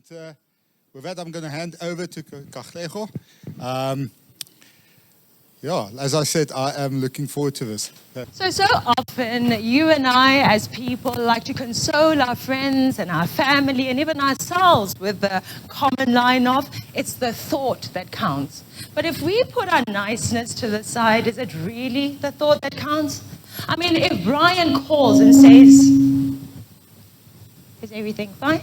with that, I'm going to hand over to Katlego. As I said, I am looking forward to this. So often, you and I, as people, like to console our friends and our family and even ourselves with the common line of, it's the thought that counts. But if we put our niceness to the side, is it really the thought that counts? I mean, if Brian calls and says, is everything fine?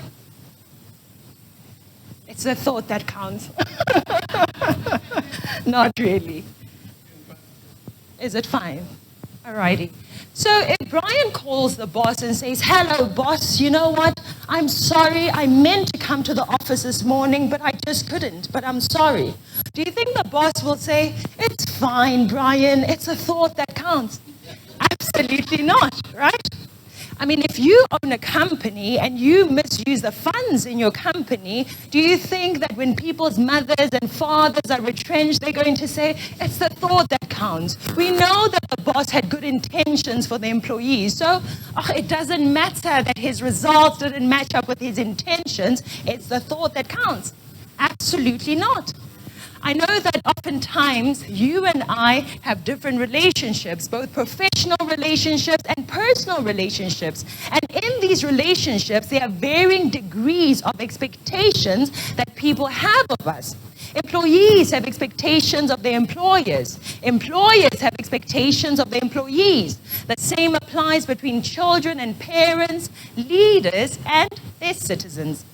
It's the thought that counts. Not really. Is it fine? Alrighty. So if Brian calls the boss and says, hello boss, you know what? I'm sorry, I meant to come to the office this morning, but I just couldn't, but I'm sorry. Do you think the boss will say, it's fine, Brian, it's a thought that counts? Absolutely not, right? I mean, if you own a company and you misuse the funds in your company, do you think that when people's mothers and fathers are retrenched, they're going to say, it's the thought that counts? We know that the boss had good intentions for the employees, so it doesn't matter that his results didn't match up with his intentions. It's the thought that counts. Absolutely not. I know that oftentimes you and I have different relationships, both professional relationships and personal relationships. And in these relationships, there are varying degrees of expectations that people have of us. Employees have expectations of their employers. Employers have expectations of their employees. The same applies between children and parents, leaders and their citizens.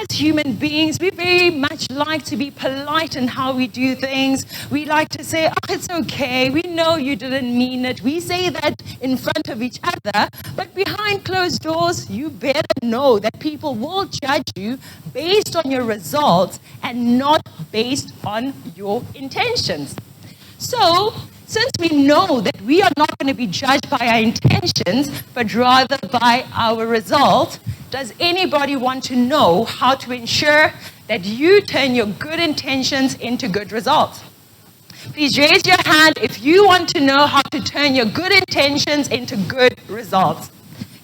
As human beings, we very much like to be polite in how we do things. We like to say, oh, it's okay, we know you didn't mean it. We say that in front of each other, but behind closed doors, you better know that people will judge you based on your results and not based on your intentions. So, since we know that we are not going to be judged by our intentions, but rather by our results, does anybody want to know how to ensure that you turn your good intentions into good results? Please raise your hand if you want to know how to turn your good intentions into good results,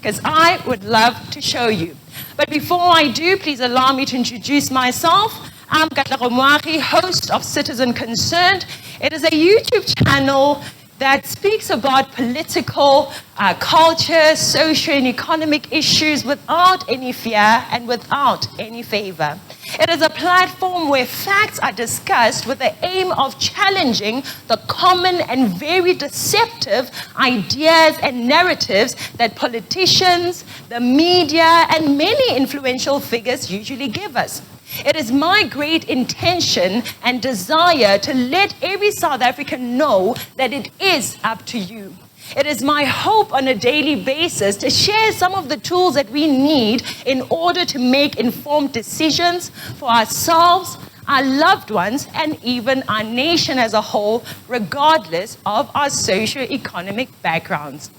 because I would love to show you. But before I do, please allow me to introduce myself. I'm Katlego Moagi, host of Citizen Concerned. It is a YouTube channel that speaks about political, culture, social and economic issues without any fear and without any favor. It is a platform where facts are discussed with the aim of challenging the common and very deceptive ideas and narratives that politicians, the media, and many influential figures usually give us. It is my great intention and desire to let every South African know that it is up to you. It is my hope on a daily basis to share some of the tools that we need in order to make informed decisions for ourselves, our loved ones, and even our nation as a whole, regardless of our socio-economic backgrounds.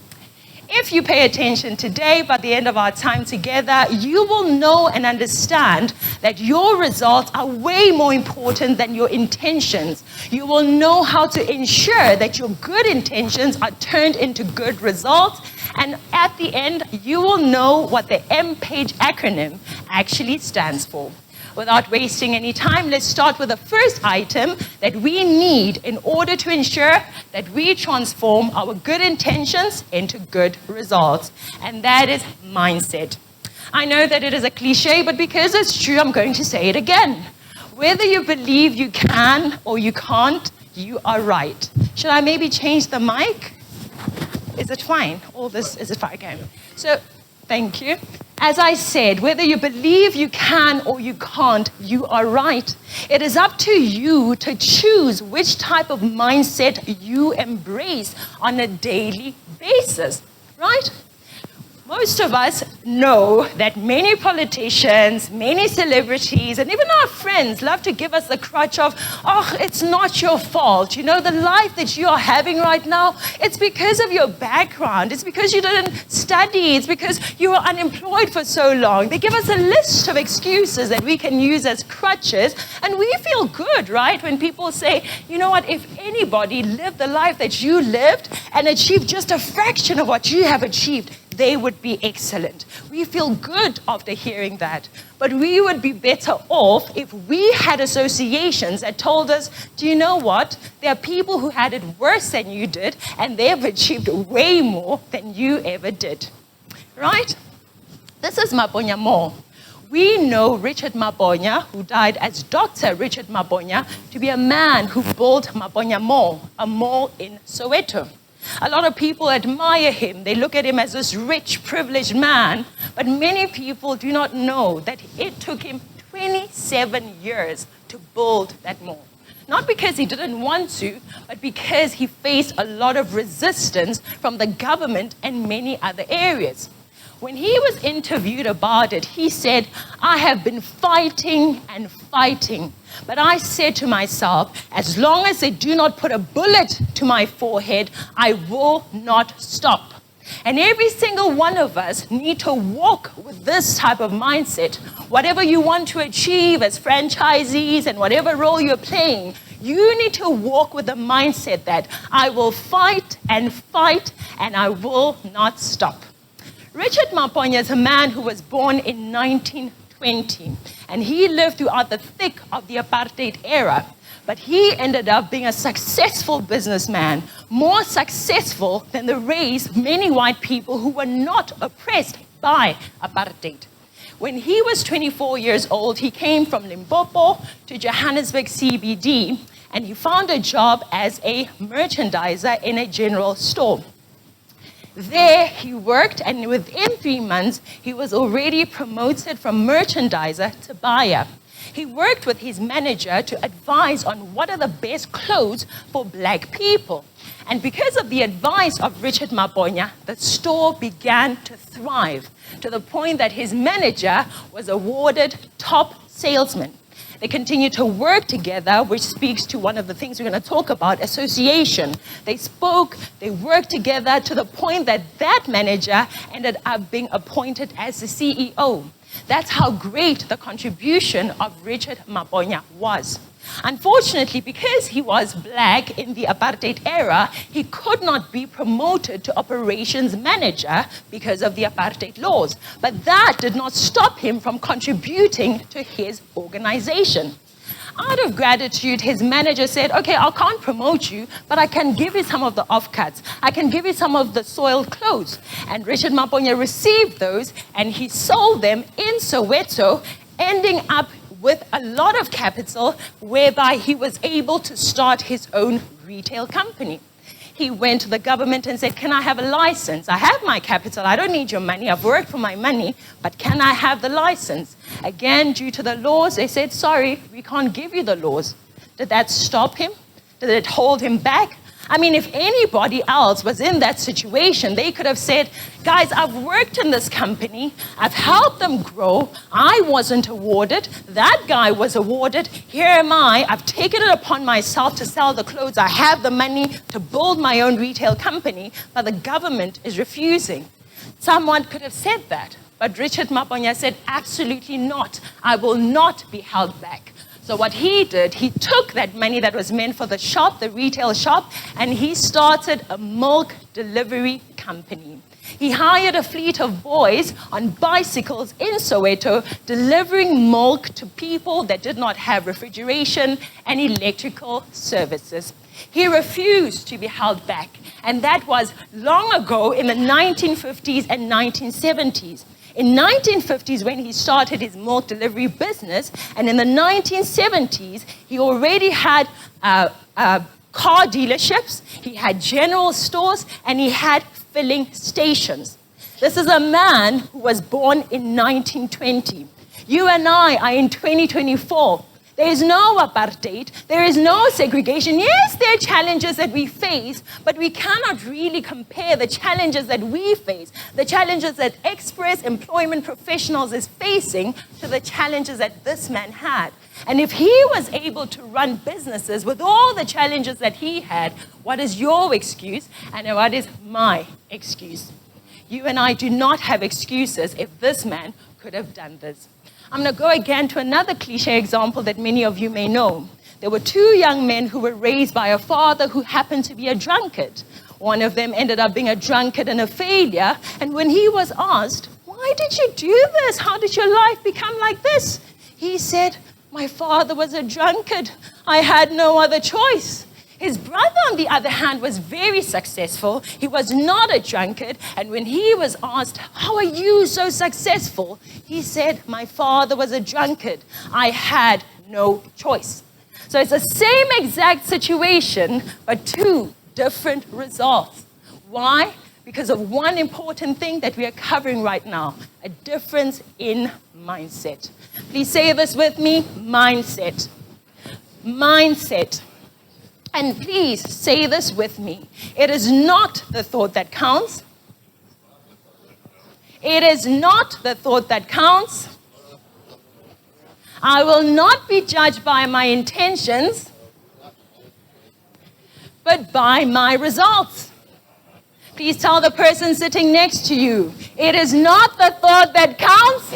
If you pay attention today, by the end of our time together, you will know and understand that your results are way more important than your intentions. You will know how to ensure that your good intentions are turned into good results. And at the end, you will know what the M.PAGE acronym actually stands for. Without wasting any time, let's start with the first item that we need in order to ensure that we transform our good intentions into good results, and that is mindset. I know that it is a cliche, but because it's true, I'm going to say it again. Whether you believe you can or you can't, you are right. Should I maybe change the mic? Is it fine? All this, is it fine? Okay. So, thank you. As I said, whether you believe you can or you can't, you are right. It is up to you to choose which type of mindset you embrace on a daily basis, right? Most of us know that many politicians, many celebrities, and even our friends love to give us the crutch of, oh, it's not your fault. You know, the life that you are having right now, it's because of your background. It's because you didn't study. It's because you were unemployed for so long. They give us a list of excuses that we can use as crutches, and we feel good, right, when people say, you know what, if anybody lived the life that you lived and achieved just a fraction of what you have achieved, they would be excellent. We feel good after hearing that. But we would be better off if we had associations that told us, do you know what? There are people who had it worse than you did, and they've achieved way more than you ever did. Right? This is Maponya Mall. We know Richard Maponya, who died as Dr. Richard Maponya, to be a man who built Maponya Mall, a mall in Soweto. A lot of people admire him. They look at him as this rich, privileged man. But many people do not know that it took him 27 years to build that mall. Not because he didn't want to, but because he faced a lot of resistance from the government and many other areas. When he was interviewed about it, he said, I have been fighting and fighting. But I said to myself, as long as they do not put a bullet to my forehead, I will not stop. And every single one of us need to walk with this type of mindset. Whatever you want to achieve as franchisees and whatever role you're playing, you need to walk with the mindset that I will fight, and I will not stop. Richard Maponya is a man who was born in 1920, and he lived throughout the thick of the apartheid era. But he ended up being a successful businessman, more successful than the race many white people who were not oppressed by apartheid. When he was 24 years old, he came from Limpopo to Johannesburg CBD, and he found a job as a merchandiser in a general store. There he worked, and within 3 months, he was already promoted from merchandiser to buyer. He worked with his manager to advise on what are the best clothes for black people. And because of the advice of Richard Maponya, the store began to thrive to the point that his manager was awarded top salesman. They continued to work together, which speaks to one of the things we're going to talk about, association. They spoke, they worked together to the point that that manager ended up being appointed as the CEO. That's how great the contribution of Richard Maponya was. Unfortunately, because he was black in the apartheid era, he could not be promoted to operations manager because of the apartheid laws. But that did not stop him from contributing to his organization. Out of gratitude, his manager said, okay, I can't promote you, but I can give you some of the offcuts. I can give you some of the soiled clothes. And Richard Maponya received those, and he sold them in Soweto, ending up with a lot of capital, whereby he was able to start his own retail company. He went to the government and said, can I have a license? I have my capital. I don't need your money. I've worked for my money, but can I have the license? Again, due to the laws, they said, sorry, we can't give you the laws. Did that stop him? Did it hold him back? I mean, if anybody else was in that situation, they could have said, guys, I've worked in this company. I've helped them grow. I wasn't awarded. That guy was awarded. Here am I. I've taken it upon myself to sell the clothes. I have the money to build my own retail company, but the government is refusing. Someone could have said that, but Richard Maponya said, absolutely not. I will not be held back. So what he did, he took that money that was meant for the shop, the retail shop, and he started a milk delivery company. He hired a fleet of boys on bicycles in Soweto, delivering milk to people that did not have refrigeration and electrical services. He refused to be held back, and that was long ago in the 1950s and 1970s. In 1950s, when he started his milk delivery business, and in the 1970s, he already had car dealerships, he had general stores, and he had filling stations. This is a man who was born in 1920. You and I are in 2024. There is no apartheid. There is no segregation. Yes, there are challenges that we face, but we cannot really compare the challenges that we face, the challenges that Express Employment Professionals is facing, to the challenges that this man had. And if he was able to run businesses with all the challenges that he had, what is your excuse and what is my excuse? You and I do not have excuses if this man could have done this. I'm going to go again to another cliche example that many of you may know. There were two young men who were raised by a father who happened to be a drunkard. One of them ended up being a drunkard and a failure. And when he was asked, why did you do this? How did your life become like this? He said, my father was a drunkard. I had no other choice. His brother, on the other hand, was very successful. He was not a drunkard. And when he was asked, how are you so successful? He said, my father was a drunkard. I had no choice. So it's the same exact situation, but two different results. Why? Because of one important thing that we are covering right now, a difference in mindset. Please say this with me, mindset. Mindset. And please say this with me. It is not the thought that counts. It is not the thought that counts. I will not be judged by my intentions, but by my results. Please tell the person sitting next to you, it is not the thought that counts.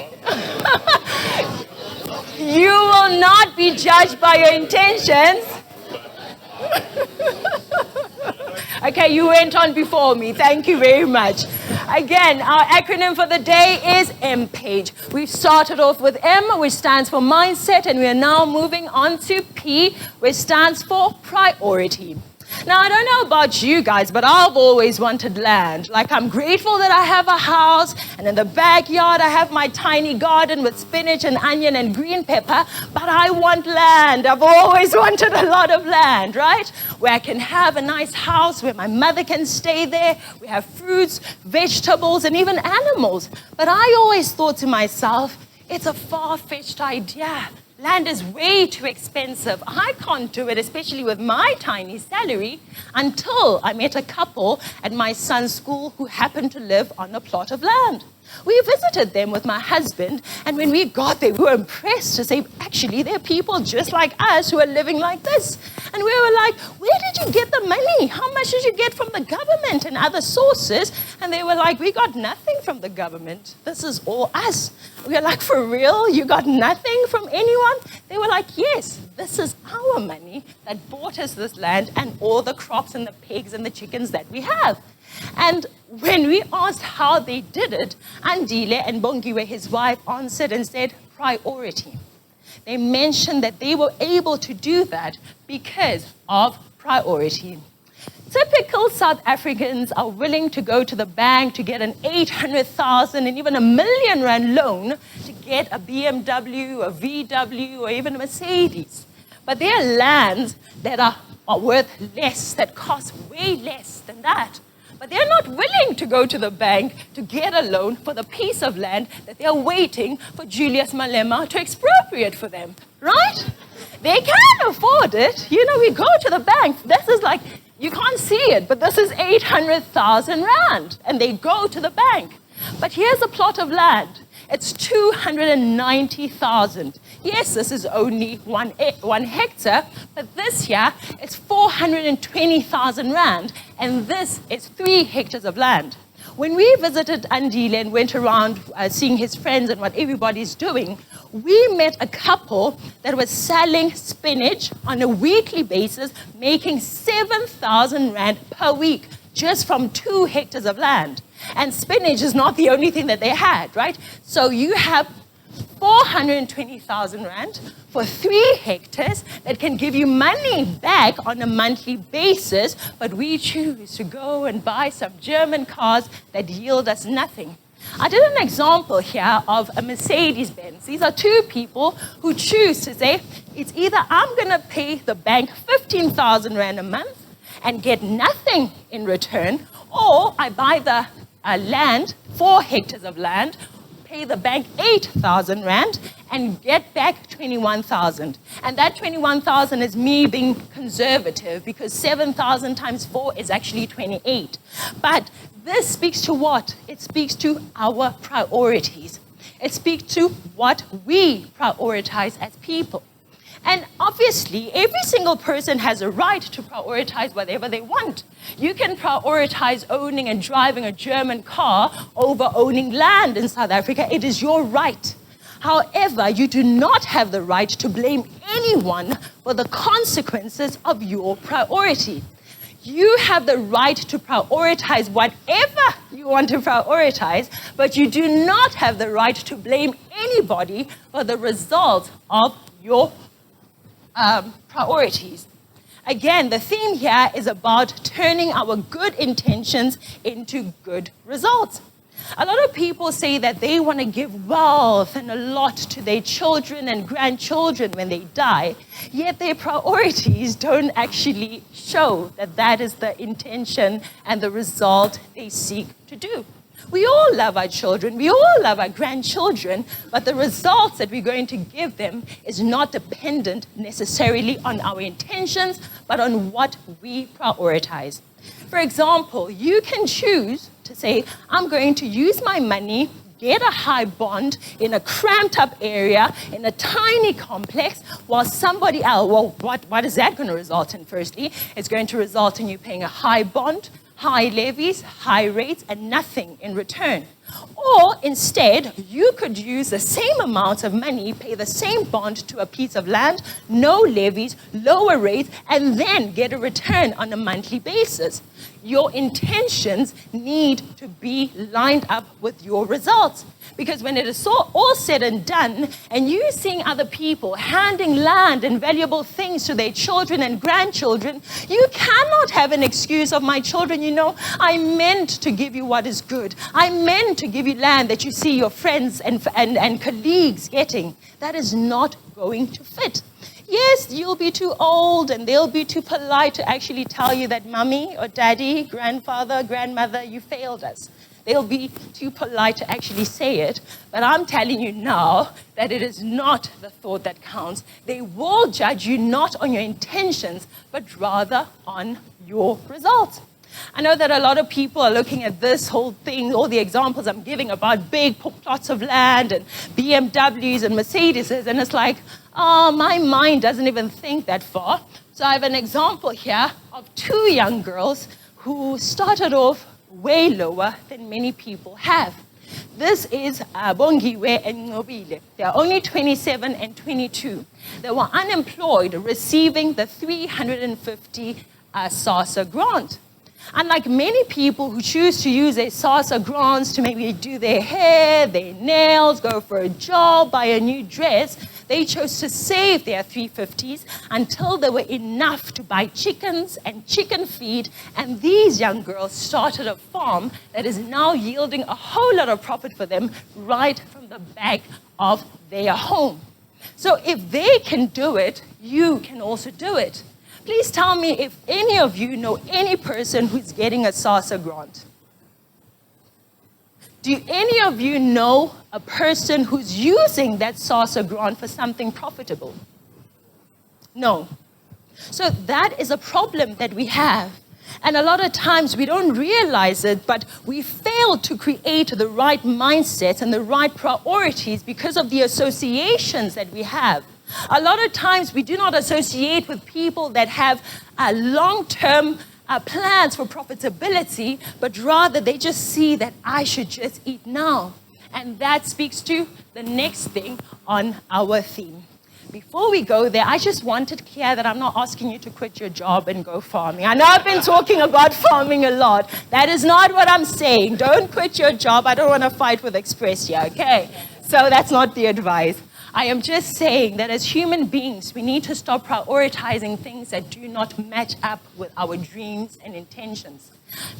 You will not be judged by your intentions. Okay, you went on before me. Thank you very much. Again, our acronym for the day is M.PAGE. We've started off with M, which stands for mindset, and we are now moving on to P, which stands for priority. Now, I don't know about you guys, but I've always wanted land. Like, I'm grateful that I have a house, and in the backyard, I have my tiny garden with spinach and onion and green pepper, but I want land. I've always wanted a lot of land, right? Where I can have a nice house, where my mother can stay there. We have fruits, vegetables, and even animals. But I always thought to myself, it's a far-fetched idea. Land is way too expensive. I can't do it, especially with my tiny salary, until I met a couple at my son's school who happened to live on a plot of land. We visited them with my husband, and when we got there, we were impressed to say, actually, there are people just like us who are living like this. And we were like, where did you get the money? How much did you get from the government and other sources? And they were like, we got nothing from the government. This is all us. We were like, for real? You got nothing from anyone? They were like, yes, this is our money that bought us this land and all the crops and the pigs and the chickens that we have. And when we asked how they did it, Andile and Bongiwe, his wife, answered and said, priority. They mentioned that they were able to do that because of priority. Typical South Africans are willing to go to the bank to get an 800,000 and even R1 million loan to get a BMW, a VW, or even a Mercedes. But there are lands that are worth less, that cost way less than that. But they're not willing to go to the bank to get a loan for the piece of land that they're waiting for Julius Malema to expropriate for them, right? They can afford it. You know, we go to the bank. This is like, you can't see it, but this is 800,000 rand. And they go to the bank. But here's a plot of land. It's 290,000. Yes, this is only one hectare, but this here is 420,000 rand, and this is 3 hectares of land. When we visited Andile and went around seeing his friends and what everybody's doing, we met a couple that was selling spinach on a weekly basis, making 7,000 rand per week, just from 2 hectares of land. And spinach is not the only thing that they had, right? So you have 420,000 rand for 3 hectares that can give you money back on a monthly basis, but we choose to go and buy some German cars that yield us nothing. I did an example here of a Mercedes-Benz. These are 2 people who choose to say, it's either I'm going to pay the bank 15,000 rand a month and get nothing in return, or I buy the land, 4 hectares of land, pay the bank 8,000 rand and get back 21,000. And that 21,000 is me being conservative because 7,000 times 4 is actually 28. But this speaks to what? It speaks to our priorities. It speaks to what we prioritize as people. And obviously, every single person has a right to prioritize whatever they want. You can prioritize owning and driving a German car over owning land in South Africa. It is your right. However, you do not have the right to blame anyone for the consequences of your priority. You have the right to prioritize whatever you want to prioritize, but you do not have the right to blame anybody for the result of your priorities. Again, the theme here is about turning our good intentions into good results. A lot of people say that they want to give wealth and a lot to their children and grandchildren when they die, yet their priorities don't actually show that that is the intention and the result they seek to do. We all love our children, we all love our grandchildren, but the results that we're going to give them is not dependent necessarily on our intentions, but on what we prioritize. For example, you can choose to say, I'm going to use my money, get a high bond in a cramped up area, in a tiny complex, while somebody else, well, what is that going to result in firstly? It's going to result in you paying a high bond, high levies, high rates, and nothing in return. Or instead, you could use the same amount of money, pay the same bond to a piece of land, no levies, lower rates, and then get a return on a monthly basis. Your intentions need to be lined up with your results. Because when it is all said and done, and you seeing other people handing land and valuable things to their children and grandchildren, you cannot have an excuse of, my children, you know, I meant to give you what is good. I meant to give you land that you see your friends and colleagues getting. That is not going to fit. Yes, you'll be too old and they'll be too polite to actually tell you that mommy or daddy, grandfather, grandmother, you failed us. They'll be too polite to actually say it. But I'm telling you now that it is not the thought that counts. They will judge you not on your intentions, but rather on your results. I know that a lot of people are looking at this whole thing, all the examples I'm giving about big plots of land and BMWs and Mercedeses, and it's like, oh, my mind doesn't even think that far. So I have an example here of two young girls who started off way lower than many people have. This is Bongiwe and Ngobile. They are only 27 and 22. They were unemployed, receiving the 350 SASSA grant. Unlike many people who choose to use their SASSA grants to maybe do their hair, their nails, go for a job, buy a new dress, they chose to save their 350s until there were enough to buy chickens and chicken feed, and these young girls started a farm that is now yielding a whole lot of profit for them right from the back of their home. So if they can do it, you can also do it. Please tell me if any of you know any person who's getting a SASSA grant. Do any of you know a person who's using that SASSA grant for something profitable? No. So that is a problem that we have. And a lot of times we don't realize it, but we fail to create the right mindsets and the right priorities because of the associations that we have. A lot of times we do not associate with people that have long-term plans for profitability, but rather they just see that I should just eat now. And that speaks to the next thing on our theme. Before we go there, I just wanted to clear that I'm not asking you to quit your job and go farming. I know I've been talking about farming a lot. That is not what I'm saying. Don't quit your job. I don't want to fight with Express here, okay? So that's not the advice. I am just saying that as human beings, we need to stop prioritizing things that do not match up with our dreams and intentions.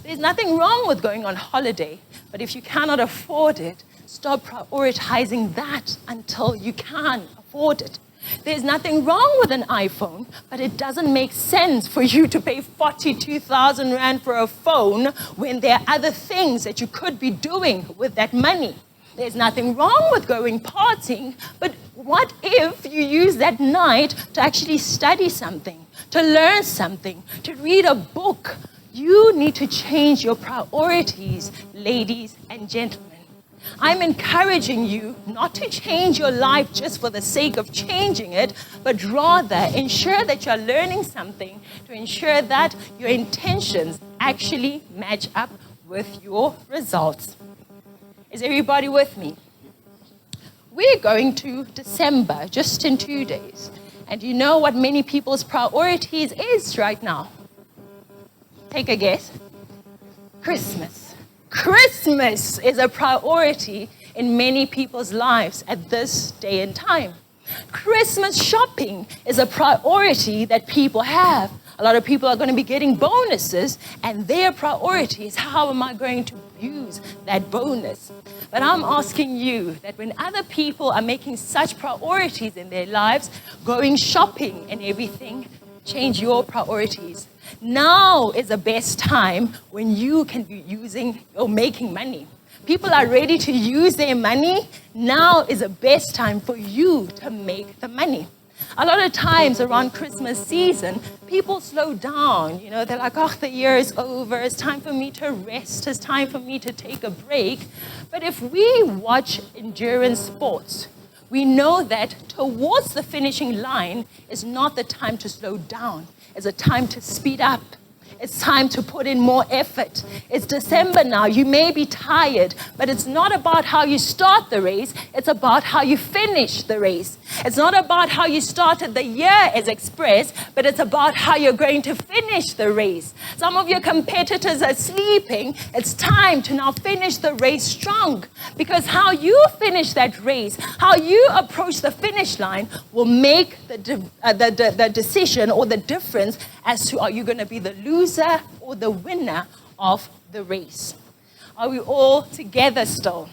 There's nothing wrong with going on holiday, but if you cannot afford it, stop prioritizing that until you can afford it. There's nothing wrong with an iPhone, but it doesn't make sense for you to pay 42,000 Rand for a phone when there are other things that you could be doing with that money. There's nothing wrong with going partying, but what if you use that night to actually study something, to learn something, to read a book? You need to change your priorities, ladies and gentlemen. I'm encouraging you not to change your life just for the sake of changing it, but rather ensure that you're learning something to ensure that your intentions actually match up with your results. Is everybody with me? We're going to December, just in 2 days. And you know what many people's priorities is right now? Take a guess. Christmas. Christmas is a priority in many people's lives at this day and time. Christmas shopping is a priority that people have. A lot of people are going to be getting bonuses, and their priority is how am I going to use that bonus? But I'm asking you that when other people are making such priorities in their lives, going shopping and everything, change your priorities. Now is the best time when you can be using or making money. People are ready to use their money. Now is the best time for you to make the money. A lot of times around Christmas season, people slow down. You know, they're like, oh, the year is over. It's time for me to rest. It's time for me to take a break. But if we watch endurance sports, we know that towards the finishing line is not the time to slow down. It's a time to speed up. It's time to put in more effort. It's December now. You may be tired, but it's not about how you start the race. It's about how you finish the race. It's not about how you started the year as Express, but it's about how you're going to finish the race. Some of your competitors are sleeping. It's time to now finish the race strong, because how you finish that race, how you approach the finish line will make the decision or the difference as to are you going to be the loser or the winner of the race. Are we all together still?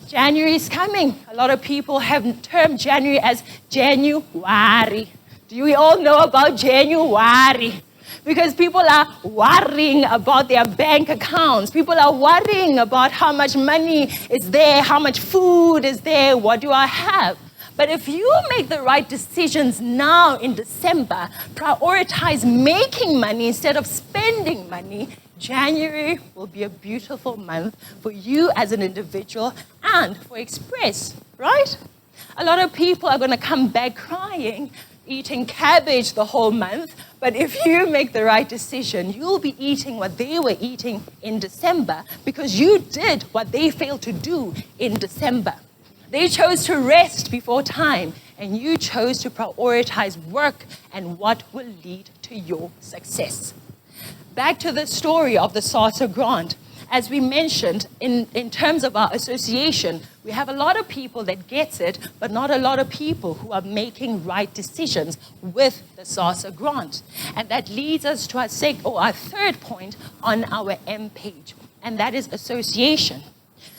January is coming. A lot of people have termed January as January. Do we all know about January? Because people are worrying about their bank accounts. People are worrying about how much money is there, how much food is there, what do I have? But if you make the right decisions now in December, prioritize making money instead of spending money, January will be a beautiful month for you as an individual and for Express, right? A lot of people are going to come back crying, eating cabbage the whole month, but if you make the right decision, you'll be eating what they were eating in December because you did what they failed to do in December. They chose to rest before time, and you chose to prioritize work and what will lead to your success. Back to the story of the SASSA grant. As we mentioned, in terms of our association, we have a lot of people that gets it, but not a lot of people who are making right decisions with the SASSA grant. And that leads us to our third point on our M.PAGE, and that is association.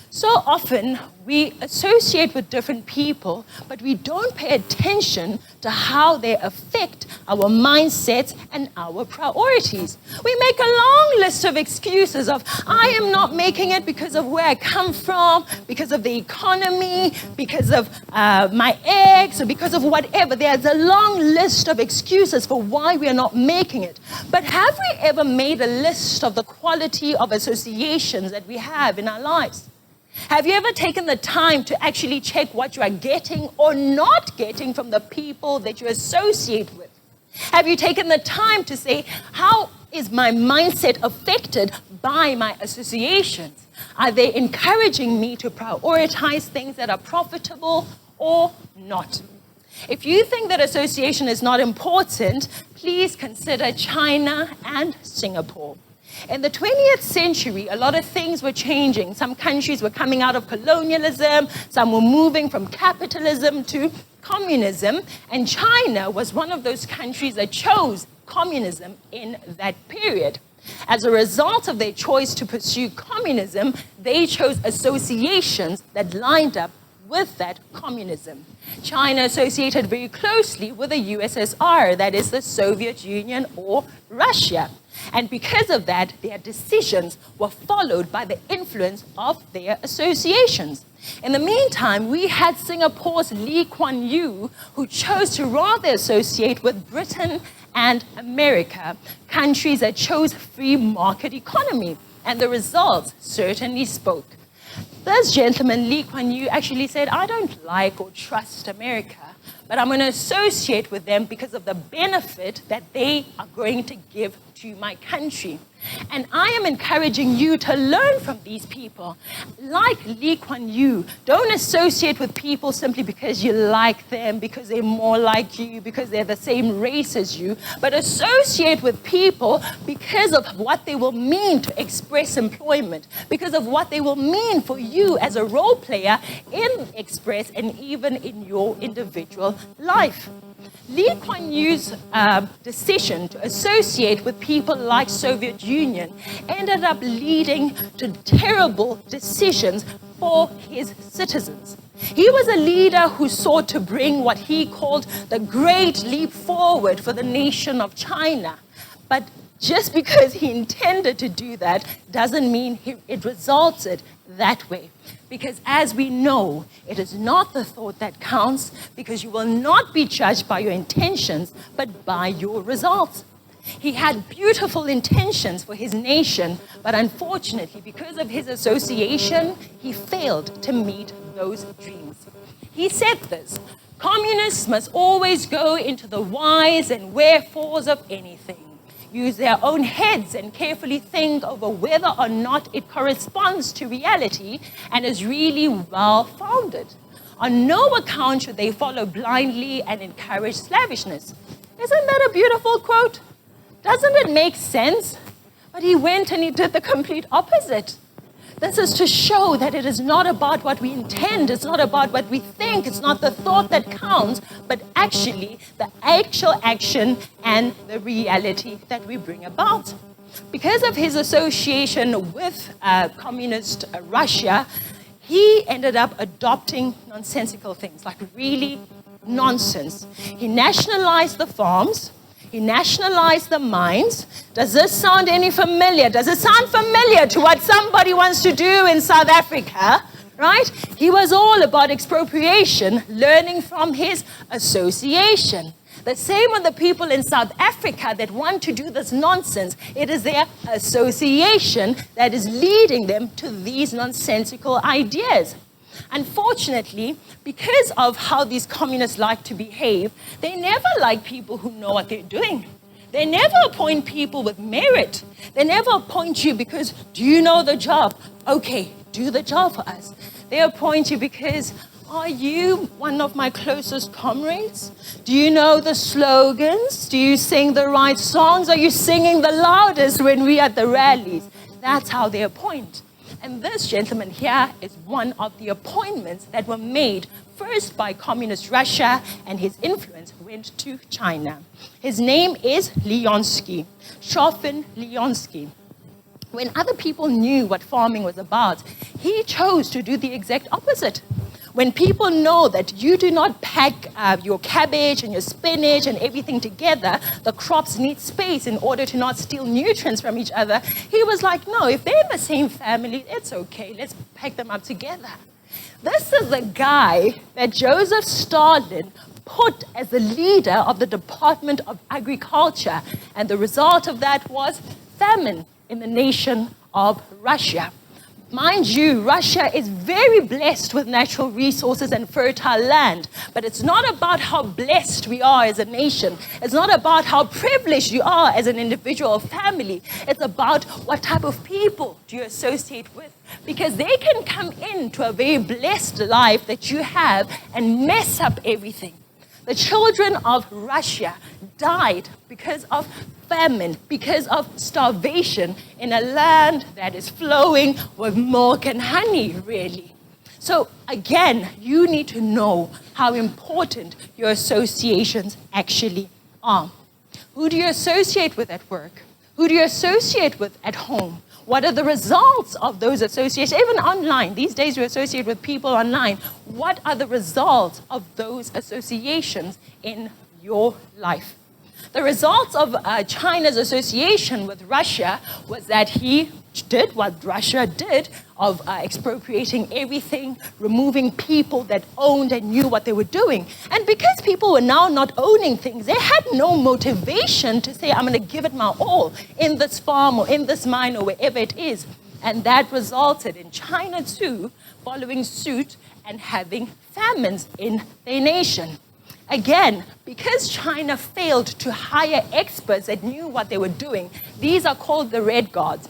So often, we associate with different people, but we don't pay attention to how they affect our mindsets and our priorities. We make a long list of excuses of, I am not making it because of where I come from, because of the economy, because of my ex, or because of whatever. There's a long list of excuses for why we are not making it. But have we ever made a list of the quality of associations that we have in our lives? Have you ever taken the time to actually check what you are getting or not getting from the people that you associate with? Have you taken the time to say, how is my mindset affected by my associations? Are they encouraging me to prioritize things that are profitable or not? If you think that association is not important, please consider China and Singapore. In the 20th century, a lot of things were changing. Some countries were coming out of colonialism, some were moving from capitalism to communism, and China was one of those countries that chose communism in that period. As a result of their choice to pursue communism, they chose associations that lined up with that communism. China associated very closely with the USSR, that is the Soviet Union or Russia. And because of that, their decisions were followed by the influence of their associations. In the meantime, we had Singapore's Lee Kuan Yew, who chose to rather associate with Britain and America, countries that chose free market economy. And the results certainly spoke. This gentleman, Lee Kuan Yew, actually said, I don't like or trust America, but I'm going to associate with them because of the benefit that they are going to give to my country. And I am encouraging you to learn from these people. Like Lee Kuan Yew, don't associate with people simply because you like them, because they're more like you, because they're the same race as you, but associate with people because of what they will mean to express employment, because of what they will mean for you as a role player in Express and even in your individual life. Lee Kuan Yew's decision to associate with people like Soviet Union ended up leading to terrible decisions for his citizens. He was a leader who sought to bring what he called the great leap forward for the nation of China. But just because he intended to do that doesn't mean it resulted that way. Because as we know, it is not the thought that counts, because you will not be judged by your intentions, but by your results. He had beautiful intentions for his nation, but unfortunately, because of his association, he failed to meet those dreams. He said this: communists must always go into the whys and wherefores of anything, use their own heads and carefully think over whether or not it corresponds to reality and is really well-founded. On no account should they follow blindly and encourage slavishness. Isn't that a beautiful quote? Doesn't it make sense? But he went and he did the complete opposite. This is to show that it is not about what we intend, it's not about what we think, it's not the thought that counts, but actually the actual action and the reality that we bring about. Because of his association with communist Russia, he ended up adopting nonsensical things, like really nonsense. He nationalized the farms. He nationalized the mines. Does this sound any familiar? Does it sound familiar to what somebody wants to do in South Africa? Right? He was all about expropriation, learning from his association. The same with the people in South Africa that want to do this nonsense. It is their association that is leading them to these nonsensical ideas. Unfortunately, because of how these communists like to behave, they never like people who know what they're doing. They never appoint people with merit. They never appoint you because, do you know the job? Okay, do the job for us. They appoint you because, are you one of my closest comrades? Do you know the slogans? Do you sing the right songs? Are you singing the loudest when we are at the rallies? That's how they appoint. And this gentleman here is one of the appointments that were made first by communist Russia, and his influence went to China. His name is Leonsky, Shofin Leonsky. When other people knew what farming was about, he chose to do the exact opposite. When people know that you do not pack your cabbage and your spinach and everything together, the crops need space in order to not steal nutrients from each other, he was like, no, if they're in the same family, it's okay, let's pack them up together. This is the guy that Joseph Stalin put as the leader of the Department of Agriculture, and the result of that was famine in the nation of Russia. Mind you, Russia is very blessed with natural resources and fertile land, but it's not about how blessed we are as a nation. It's not about how privileged you are as an individual or family. It's about what type of people do you associate with, because they can come into a very blessed life that you have and mess up everything. The children of Russia died because of famine, because of starvation in a land that is flowing with milk and honey, really. So again, you need to know how important your associations actually are. Who do you associate with at work? Who do you associate with at home? What are the results of those associations? Even online, these days we associate with people online. What are the results of those associations in your life? The results of China's association with Russia was that he did what Russia did of expropriating everything, removing people that owned and knew what they were doing. And because people were now not owning things, they had no motivation to say, I'm going to give it my all in this farm or in this mine or wherever it is. And that resulted in China too following suit and having famines in their nation. Again, because China failed to hire experts that knew what they were doing, these are called the red guards.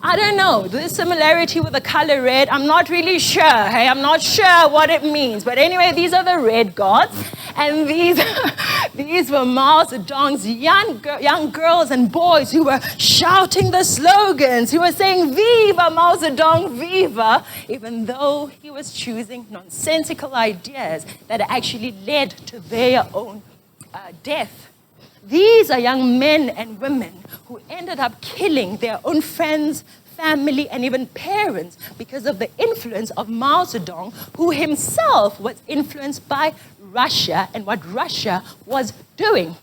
I don't know, there's similarity with the color red. I'm not really sure, hey? I'm not sure what it means. But anyway, these are the red guards. And these were Mao Zedong's young girls and boys who were shouting the slogans, who were saying, "Viva Mao Zedong, viva," even though he was choosing nonsensical ideas that actually led to their own death. These are young men and women who ended up killing their own friends, family, and even parents because of the influence of Mao Zedong, who himself was influenced by Russia and what Russia was doing.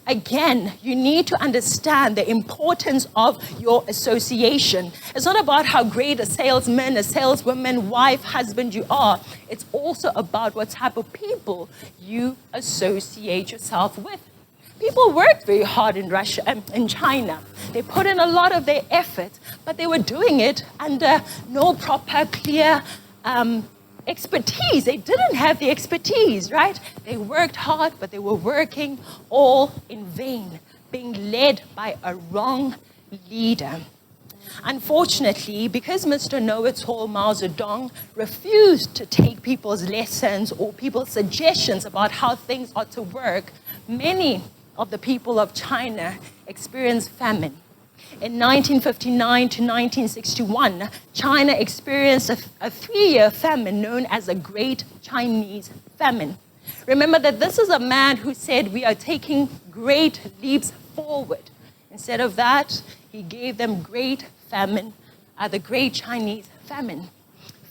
Again, you need to understand the importance of your association. It's not about how great a salesman, a saleswoman, wife, husband you are. It's also about what type of people you associate yourself with. People worked very hard in Russia and in China. They put in a lot of their effort, but they were doing it under no proper, clear expertise. They didn't have the expertise, right? They worked hard, but they were working all in vain, being led by a wrong leader. Unfortunately, because Mr. Know-it-all Mao Zedong refused to take people's lessons or people's suggestions about how things ought to work, many of the people of China experienced famine. In 1959 to 1961, China experienced a 3-year famine known as the Great Chinese Famine. Remember that this is a man who said, "We are taking great leaps forward." Instead of that, he gave them great famine, the Great Chinese Famine.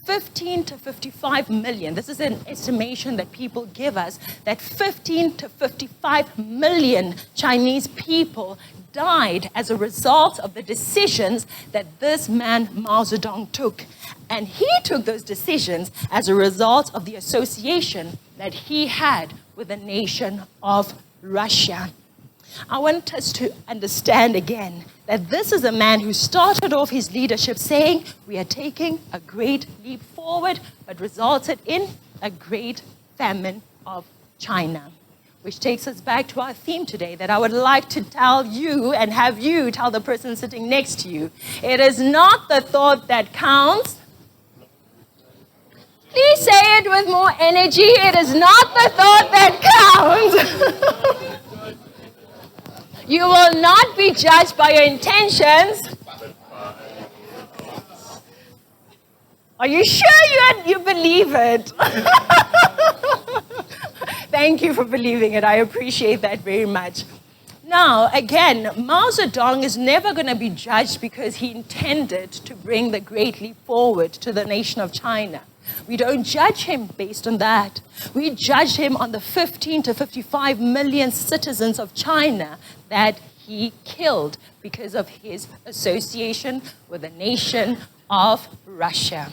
15 to 55 million. This is an estimation that people give us, that 15 to 55 million Chinese people died as a result of the decisions that this man, Mao Zedong, took. And he took those decisions as a result of the association that he had with the nation of Russia. I want us to understand again that this is a man who started off his leadership saying, "We are taking a great leap forward," but resulted in a great famine of China. Which takes us back to our theme today that I would like to tell you and have you tell the person sitting next to you. It is not the thought that counts. Please say it with more energy. It is not the thought that counts. You will not be judged by your intentions. Are you sure you believe it? Thank you for believing it. I appreciate that very much. Now, again, Mao Zedong is never going to be judged because he intended to bring the great leap forward to the nation of China. We don't judge him based on that. We judge him on the 15 to 55 million citizens of China that he killed because of his association with the nation of Russia.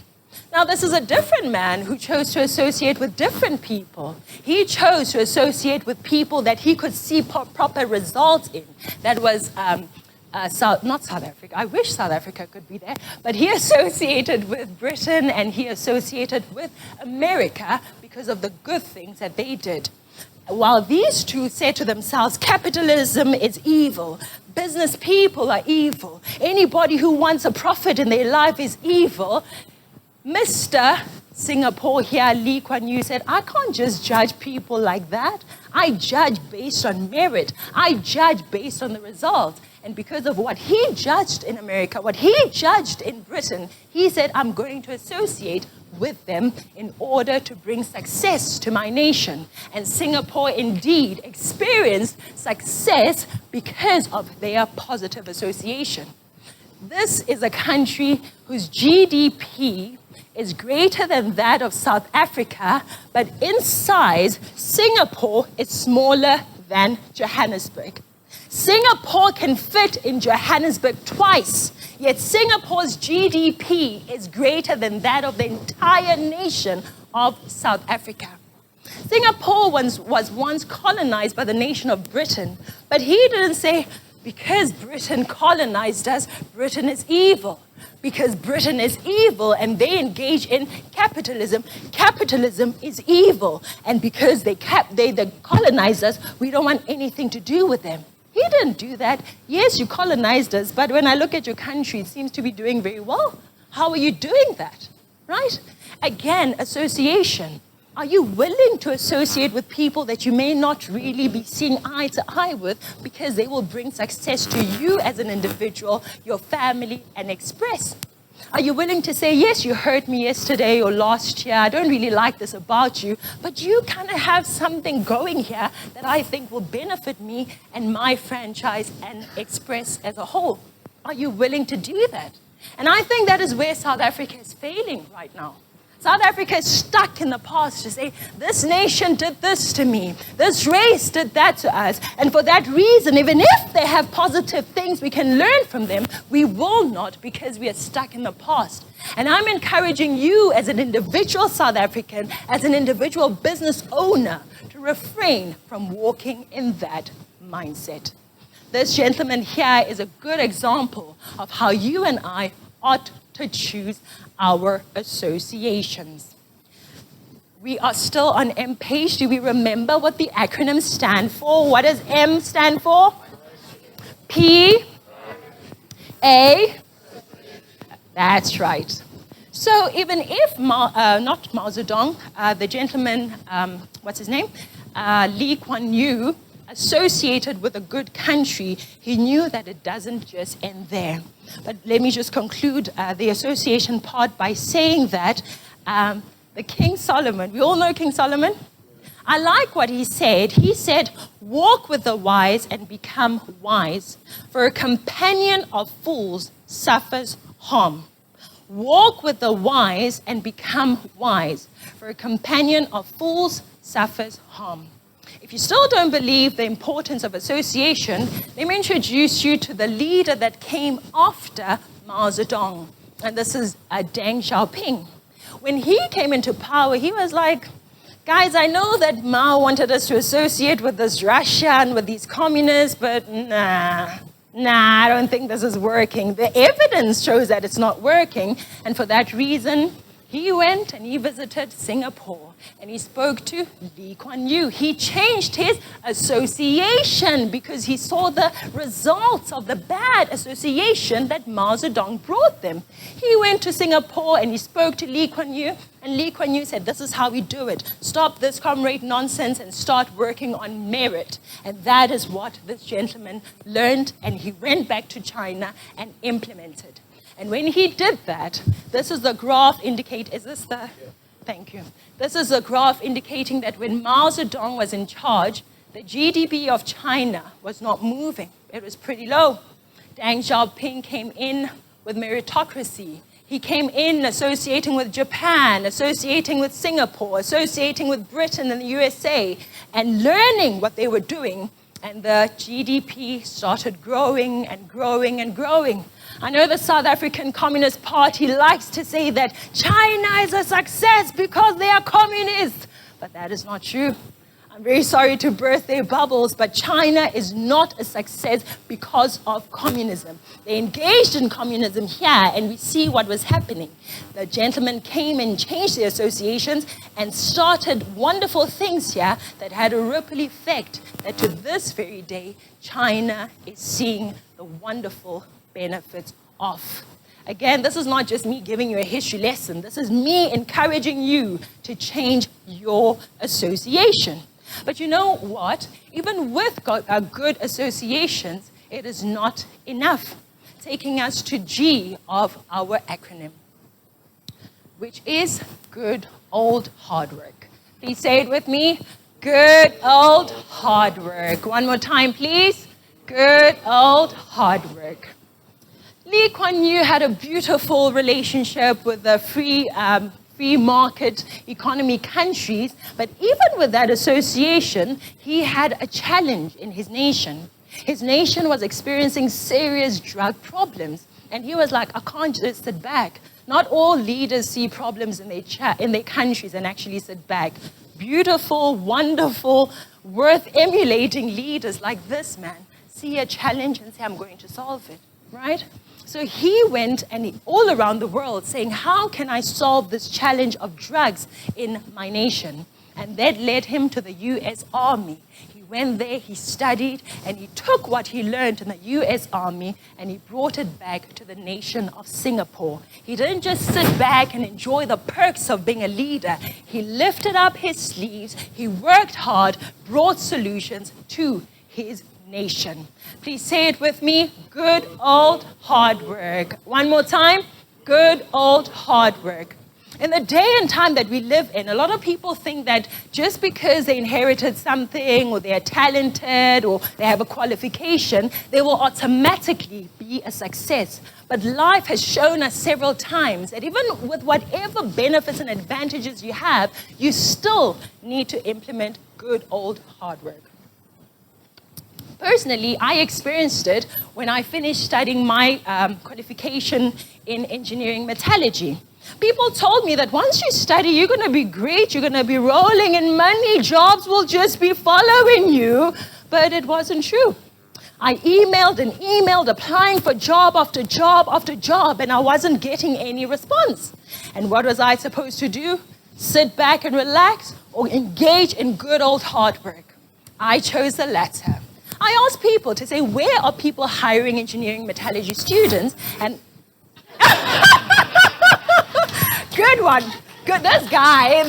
Now, this is a different man who chose to associate with different people. He chose to associate with people that he could see proper results in. That was not South Africa. I wish South Africa could be there. But he associated with Britain and he associated with America because of the good things that they did. While these two said to themselves, capitalism is evil, business people are evil, anybody who wants a profit in their life is evil, Mr. Singapore here, Lee Kuan Yew, said, I can't just judge people like that. I judge based on merit. I judge based on the results. And because of what he judged in America, what he judged in Britain, he said, I'm going to associate with them in order to bring success to my nation. And Singapore indeed experienced success because of their positive association. This is a country whose GDP is greater than that of South Africa, but in size, Singapore is smaller than Johannesburg. Singapore can fit in Johannesburg twice, yet Singapore's GDP is greater than that of the entire nation of South Africa. Singapore was once colonized by the nation of Britain, but he didn't say, because Britain colonized us, Britain is evil. Because Britain is evil and they engage in capitalism, capitalism is evil. And because they colonized us, we don't want anything to do with them. He didn't do that. Yes, you colonized us, but when I look at your country, it seems to be doing very well. How are you doing that, right? Again, association. Are you willing to associate with people that you may not really be seeing eye to eye with because they will bring success to you as an individual, your family, and express? Are you willing to say, yes, you hurt me yesterday or last year, I don't really like this about you, but you kind of have something going here that I think will benefit me and my franchise and express as a whole? Are you willing to do that? And I think that is where South Africa is failing right now. South Africa is stuck in the past to say, this nation did this to me, this race did that to us, and for that reason, even if they have positive things we can learn from them, we will not because we are stuck in the past. And I'm encouraging you as an individual South African, as an individual business owner, to refrain from walking in that mindset. This gentleman here is a good example of how you and I ought to choose our associations. We are still on M.PAGE. Do we remember what the acronyms stand for? What does M stand for? P, A. That's right. So even if, not Mao Zedong, the gentleman, what's his name? Lee Kuan Yew, associated with a good country, he knew that it doesn't just end there. But let me just conclude the association part by saying that the King Solomon, we all know King Solomon? I like what he said. He said, walk with the wise and become wise, for a companion of fools suffers harm. Walk with the wise and become wise, for a companion of fools suffers harm. If you still don't believe the importance of association, let me introduce you to the leader that came after Mao Zedong. And this is Deng Xiaoping. When he came into power, he was like, guys, I know that Mao wanted us to associate with this Russia and with these communists, but nah, I don't think this is working. The evidence shows that it's not working. And for that reason, he went and he visited Singapore and he spoke to Lee Kuan Yew. He changed his association because he saw the results of the bad association that Mao Zedong brought them. He went to Singapore and he spoke to Lee Kuan Yew, and Lee Kuan Yew said, this is how we do it. Stop this comrade nonsense and start working on merit. And that is what this gentleman learned, and he went back to China and implemented. And when he did that, this is the graph indicate, is this the, yeah. Thank you. This is a graph indicating that when Mao Zedong was in charge, the GDP of China was not moving. It was pretty low. Deng Xiaoping came in with meritocracy. He came in associating with Japan, associating with Singapore, associating with Britain and the USA, and learning what they were doing. And the GDP started growing and growing and growing. I know the South African Communist Party likes to say that China is a success because they are communists, but that is not true. I'm very sorry to burst their bubbles, but China is not a success because of communism. They engaged in communism here, and we see what was happening. The gentleman came and changed the associations and started wonderful things here that had a ripple effect that to this very day, China is seeing the wonderful benefits of. Again, this is not just me giving you a history lesson. This is me encouraging you to change your association. But you know what? Even with good associations, it is not enough. Taking us to G of our acronym, which is good old hard work. Please say it with me. Good old hard work. One more time, please. Good old hard work. Lee Kuan Yew had a beautiful relationship with the free market economy countries, but even with that association, he had a challenge in his nation. His nation was experiencing serious drug problems, and he was like, I can't just sit back. Not all leaders see problems in their countries and actually sit back. Beautiful, wonderful, worth emulating leaders like this man see a challenge and say, I'm going to solve it, right? So he went all around the world saying, how can I solve this challenge of drugs in my nation? And that led him to the US Army. He went there, he studied, and he took what he learned in the US Army and he brought it back to the nation of Singapore. He didn't just sit back and enjoy the perks of being a leader. He lifted up his sleeves, he worked hard, brought solutions to his nation. Please say it with me. Good old hard work. One more time. Good old hard work. In the day and time that we live in, a lot of people think that just because they inherited something or they're talented or they have a qualification, they will automatically be a success. But life has shown us several times that even with whatever benefits and advantages you have, you still need to implement good old hard work. Personally, I experienced it when I finished studying my qualification in engineering metallurgy. People told me that once you study, you're going to be great, you're going to be rolling in money, jobs will just be following you, but it wasn't true. I emailed and emailed, applying for job after job after job, and I wasn't getting any response. And what was I supposed to do? Sit back and relax or engage in good old hard work? I chose the latter. I asked people to say, where are people hiring engineering metallurgy students? And good one. Good, this guy.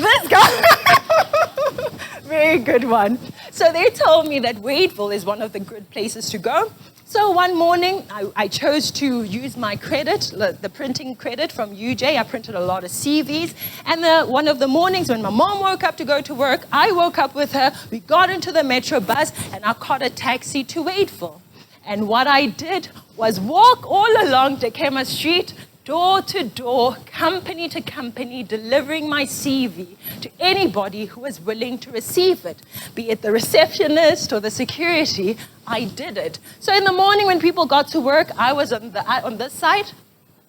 Very good one. So they told me that Wadeville is one of the good places to go. So one morning, I chose to use my credit, the printing credit from UJ. I printed a lot of CVs. And one of the mornings when my mom woke up to go to work, I woke up with her. We got into the metro bus, and I caught a taxi to Wadeville. And what I did was walk all along Dekema Street, door to door, company to company, delivering my CV to anybody who was willing to receive it, be it the receptionist or the security. I did it. So in the morning when people got to work, I was on this side.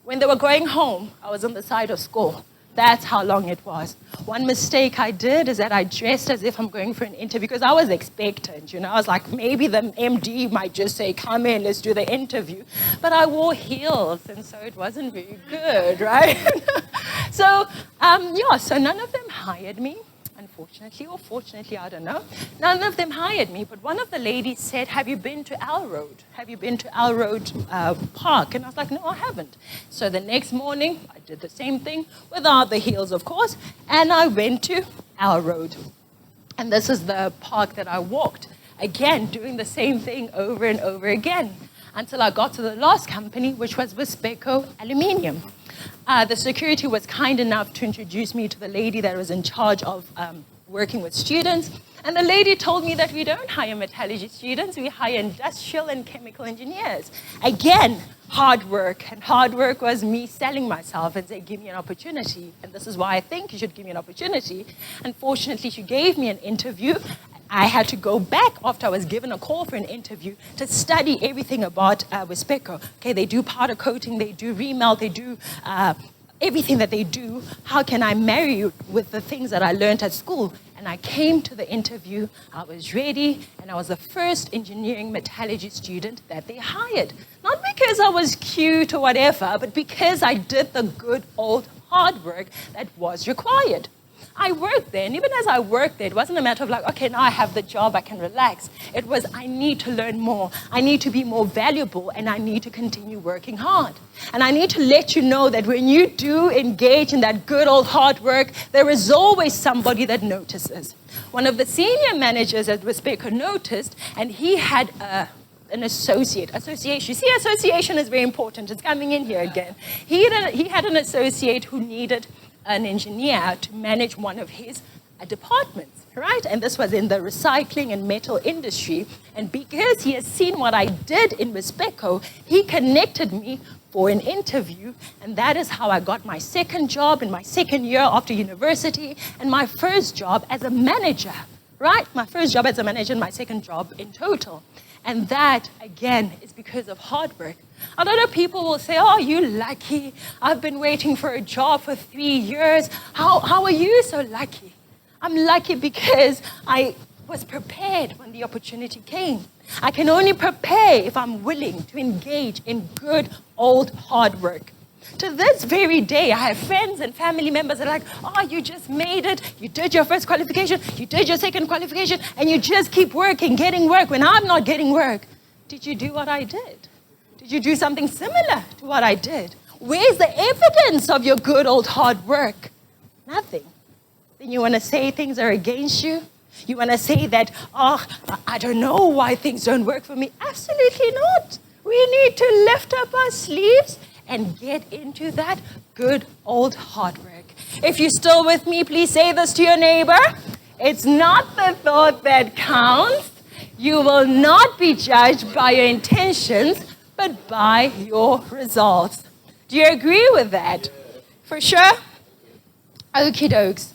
When they were going home, I was on the side of school. That's how long it was. One mistake I did is that I dressed as if I'm going for an interview because I was expectant, I was like, maybe the MD might just say, come in, let's do the interview. But I wore heels, and so it wasn't very good, right? So none of them hired me. Unfortunately, or fortunately, I don't know. None of them hired me, but one of the ladies said, have you been to Al Road? Have you been to Al Road Park? And I was like, no, I haven't. So the next morning, I did the same thing, without the heels, of course, and I went to Al Road. And this is the park that I walked. Again, doing the same thing over and over again, until I got to the last company, which was Wisbeko Aluminium. The security was kind enough to introduce me to the lady that was in charge of working with students. And the lady told me that we don't hire metallurgy students, we hire industrial and chemical engineers. Again, hard work. And hard work was me selling myself and saying, give me an opportunity. And this is why I think you should give me an opportunity. Unfortunately, she gave me an interview. I had to go back after I was given a call for an interview to study everything about Wisbeko. Okay, they do powder coating, they do remelt, they do everything that they do. How can I marry you with the things that I learned at school? And I came to the interview, I was ready, and I was the first engineering metallurgy student that they hired. Not because I was cute or whatever, but because I did the good old hard work that was required. I worked there, and even as I worked there, it wasn't a matter of like, okay, now I have the job, I can relax. It was, I need to learn more. I need to be more valuable, and I need to continue working hard. And I need to let you know that when you do engage in that good old hard work, there is always somebody that notices. One of the senior managers at Wisbeko noticed, and he had an association. You see, association is very important. It's coming in here again. He had an associate who needed an engineer to manage one of his departments, right? And this was in the recycling and metal industry. And because he has seen what I did in Wisbeko, he connected me for an interview. And that is how I got my second job in my second year after university, and my first job as a manager, right? My first job as a manager and my second job in total. And that, again, is because of hard work. A lot of people will say, oh, you're lucky. I've been waiting for a job for 3 years. How are you so lucky? I'm lucky because was prepared when the opportunity came. I can only prepare if I'm willing to engage in good old hard work. To this very day, I have friends and family members that are like, oh, you just made it. You did your first qualification. You did your second qualification. And you just keep working, getting work when I'm not getting work. Did you do what I did? Did you do something similar to what I did? Where's the evidence of your good old hard work? Nothing. Then you want to say things are against you? You want to say that, oh, I don't know why things don't work for me? Absolutely not. We need to lift up our sleeves and get into that good old hard work. If you're still with me, please say this to your neighbor. It's not the thought that counts. You will not be judged by your intentions, but by your results. Do you agree with that? For sure? Okie dokes.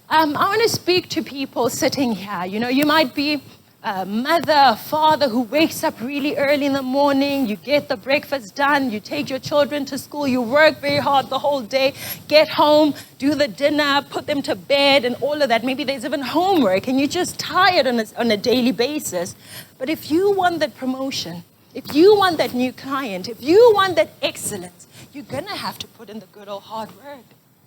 I want to speak to people sitting here. You know, you might be a mother, a father who wakes up really early in the morning. You get the breakfast done. You take your children to school. You work very hard the whole day. Get home, do the dinner, put them to bed and all of that. Maybe there's even homework and you're just tired on a daily basis. But if you want that promotion, if you want that new client, if you want that excellence, you're going to have to put in the good old hard work.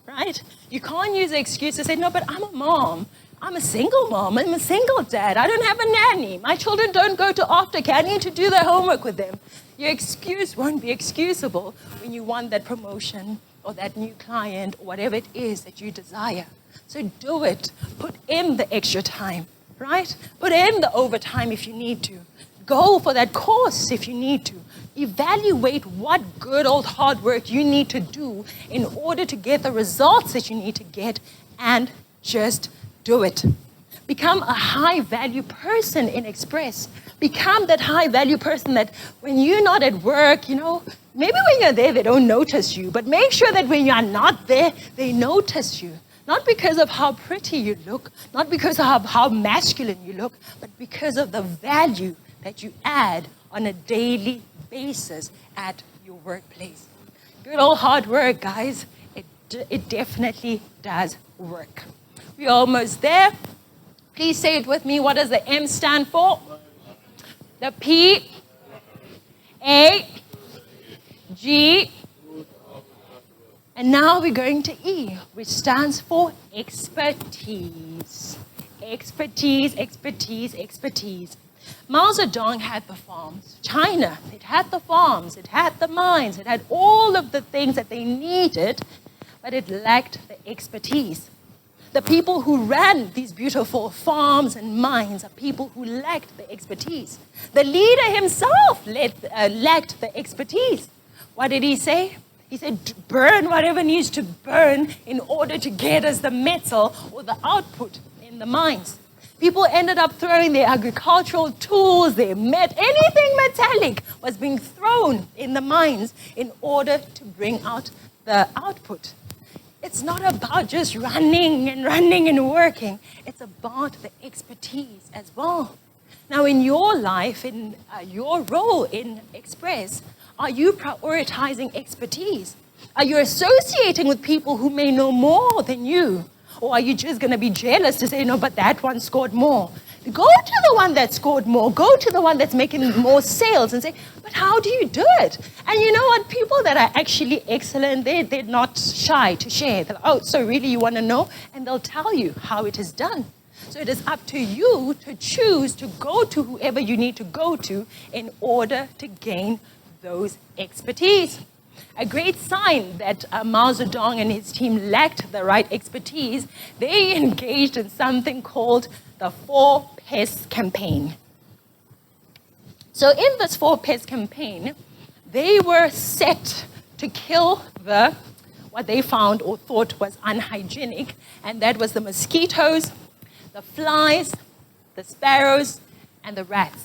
Right? You can't use the excuse to say, no, but I'm a mom. I'm a single mom. I'm a single dad. I don't have a nanny. My children don't go to aftercare. I need to do their homework with them. Your excuse won't be excusable when you want that promotion or that new client or whatever it is that you desire. So do it. Put in the extra time, right? Put in the overtime if you need to. Go for that course if you need to. Evaluate what good old hard work you need to do in order to get the results that you need to get, and just do it. Become a high-value person in Express. Become that high-value person that when you're not at work, you know, maybe when you're there, they don't notice you, but make sure that when you're not there, they notice you. Not because of how pretty you look, not because of how masculine you look, but because of the value that you add on a daily basis at your workplace. Good old hard work, guys. It definitely does work. We're almost there. Please say it with me. What does the M stand for? The P, A, G, and now we're going to E, which stands for expertise. Expertise, expertise, expertise. Mao Zedong had the farms. China, it had the farms, it had the mines, it had all of the things that they needed, but it lacked the expertise. The people who ran these beautiful farms and mines are people who lacked the expertise. The leader himself lacked the expertise. What did he say? He said, burn whatever needs to burn in order to get us the metal or the output in the mines. People ended up throwing their agricultural tools, anything metallic was being thrown in the mines in order to bring out the output. It's not about just running and working. It's about the expertise as well. Now, in your life, in your role in Express, are you prioritizing expertise? Are you associating with people who may know more than you? Or are you just going to be jealous to say, no, but that one scored more? Go to the one that scored more. Go to the one that's making more sales and say, but how do you do it? And you know what? People that are actually excellent, they're not shy to share. They're like, oh, so really you want to know? And they'll tell you how it is done. So it is up to you to choose to go to whoever you need to go to in order to gain those expertise. A great sign that Mao Zedong and his team lacked the right expertise, they engaged in something called the 4 Pest campaign. So in this 4 Pest campaign, they were set to kill what they found or thought was unhygienic, and that was the mosquitoes, the flies, the sparrows, and the rats.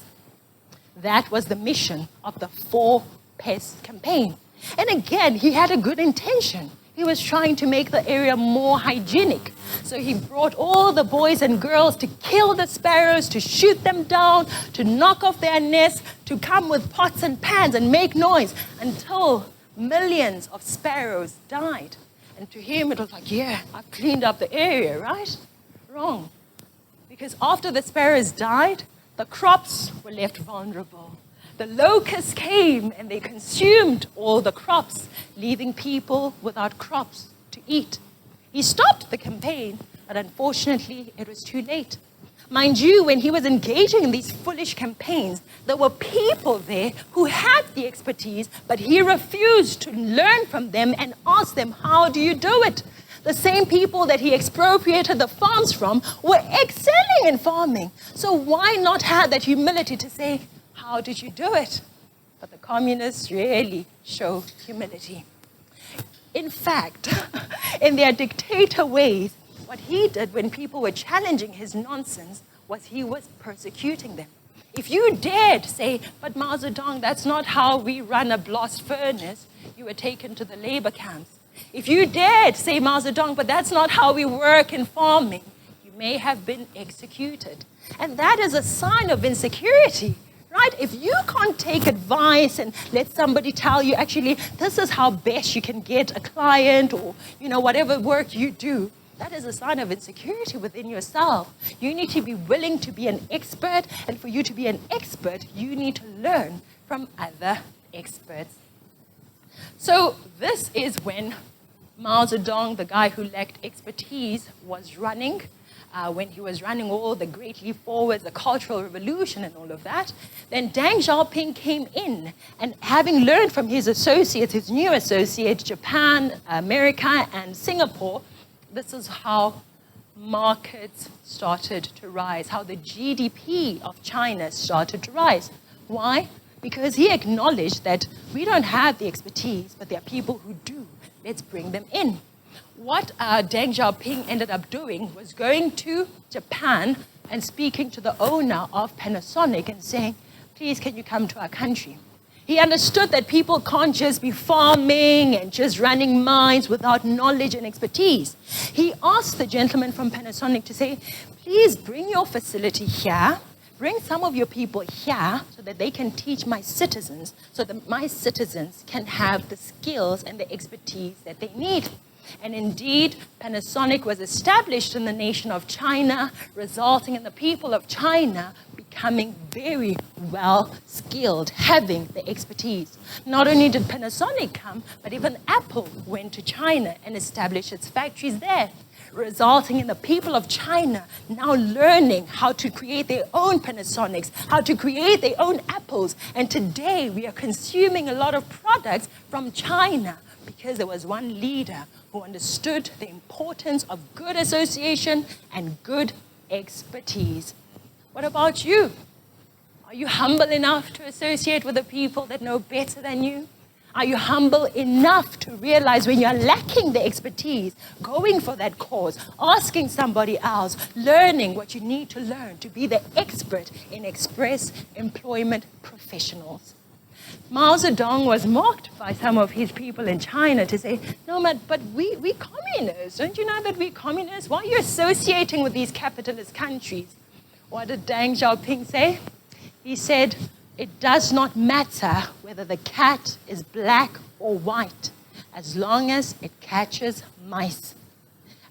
That was the mission of the 4 Pest campaign. And again, he had a good intention. He was trying to make the area more hygienic. So he brought all the boys and girls to kill the sparrows, to shoot them down, to knock off their nests, to come with pots and pans and make noise until millions of sparrows died. And to him, it was like, yeah, I've cleaned up the area, right? Wrong. Because after the sparrows died, the crops were left vulnerable. The locusts came and they consumed all the crops, leaving people without crops to eat. He stopped the campaign, but unfortunately, it was too late. Mind you, when he was engaging in these foolish campaigns, there were people there who had the expertise, but he refused to learn from them and ask them, how do you do it? The same people that he expropriated the farms from were excelling in farming. So why not have that humility to say, how did you do it? But the communists really show humility. In fact, in their dictator ways, what he did when people were challenging his nonsense was he was persecuting them. If you dared say, but Mao Zedong, that's not how we run a blast furnace, you were taken to the labor camps. If you dared say, Mao Zedong, but that's not how we work in farming, you may have been executed. And that is a sign of insecurity, right? If you can't take advice and let somebody tell you, actually, this is how best you can get a client or, whatever work you do, that is a sign of insecurity within yourself. You need to be willing to be an expert, and for you to be an expert, you need to learn from other experts. So this is when Mao Zedong, the guy who lacked expertise, was running. When he was running all the Great Leap Forward, the Cultural Revolution and all of that, then Deng Xiaoping came in, and having learned from his associates, his new associates, Japan, America, and Singapore, this is how markets started to rise, how the GDP of China started to rise. Why? Because he acknowledged that we don't have the expertise, but there are people who do. Let's bring them in. What Deng Xiaoping ended up doing was going to Japan and speaking to the owner of Panasonic and saying, please, can you come to our country? He understood that people can't just be farming and just running mines without knowledge and expertise. He asked the gentleman from Panasonic to say, please bring your facility here, bring some of your people here so that they can teach my citizens, so that my citizens can have the skills and the expertise that they need. And indeed, Panasonic was established in the nation of China, resulting in the people of China becoming very well skilled, having the expertise. Not only did Panasonic come, but even Apple went to China and established its factories there, resulting in the people of China now learning how to create their own Panasonics, how to create their own Apples. And today we are consuming a lot of products from China because there was one leader who understood the importance of good association and good expertise. What about you? Are you humble enough to associate with the people that know better than you? Are you humble enough to realize when you're lacking the expertise, going for that cause, asking somebody else, learning what you need to learn to be the expert in express employment professionals? Mao Zedong was mocked by some of his people in China to say, no, but we communists. Don't you know that we're communists? Why are you associating with these capitalist countries? What did Deng Xiaoping say? He said, it does not matter whether the cat is black or white, as long as it catches mice.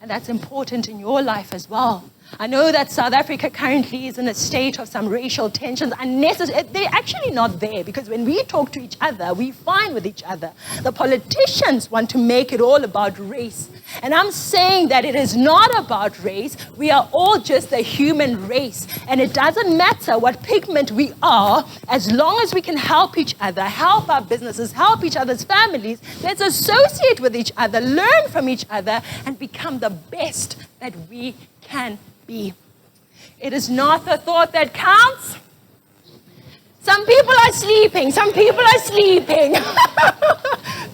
And that's important in your life as well. I know that South Africa currently is in a state of some racial tensions. They're actually not there, because when we talk to each other, we find with each other. The politicians want to make it all about race. And I'm saying that it is not about race. We are all just a human race. And it doesn't matter what pigment we are, as long as we can help each other, help our businesses, help each other's families. Let's associate with each other, learn from each other, and become the best that we can be. It is not the thought that counts. Some people are sleeping. Some people are sleeping.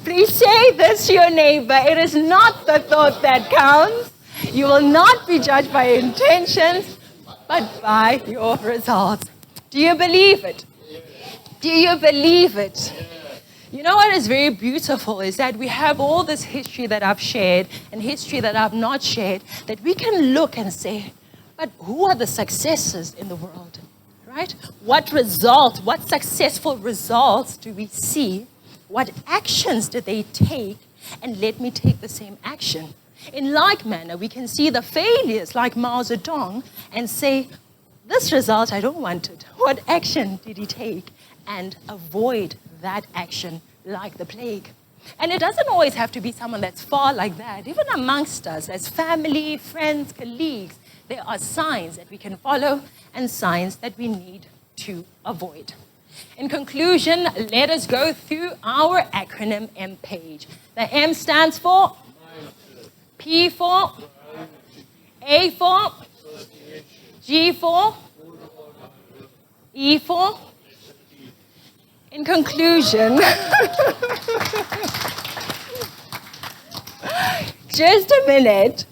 Please say this to your neighbor. It is not the thought that counts. You will not be judged by your intentions, but by your results. Do you believe it? Do you believe it? You know what is very beautiful is that we have all this history that I've shared and history that I've not shared, that we can look and say, but who are the successes in the world, right? What results, what successful results do we see? What actions did they take? And let me take the same action. In like manner, we can see the failures like Mao Zedong and say, this result, I don't want it. What action did he take? And avoid that action like the plague. And it doesn't always have to be someone that's far like that. Even amongst us, as family, friends, colleagues, there are signs that we can follow and signs that we need to avoid. In conclusion, let us go through our acronym M.PAGE. The M stands for P for A for G for E for. In conclusion, just a minute,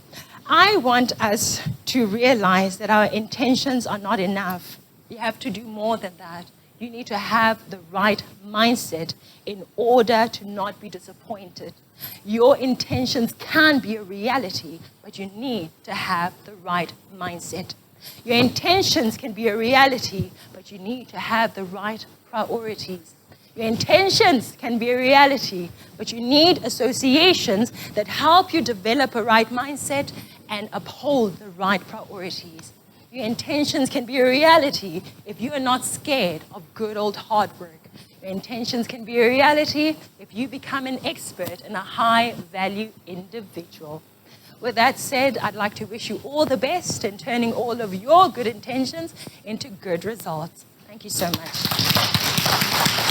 I want us to realize that our intentions are not enough. You have to do more than that. You need to have the right mindset in order to not be disappointed. Your intentions can be a reality, but you need to have the right mindset. Your intentions can be a reality, but you need to have the right priorities. Your intentions can be a reality, but you need associations that help you develop a right mindset and uphold the right priorities. Your intentions can be a reality if you are not scared of good old hard work. Your intentions can be a reality if you become an expert and a high-value individual. With that said, I'd like to wish you all the best in turning all of your good intentions into good results. Thank you so much.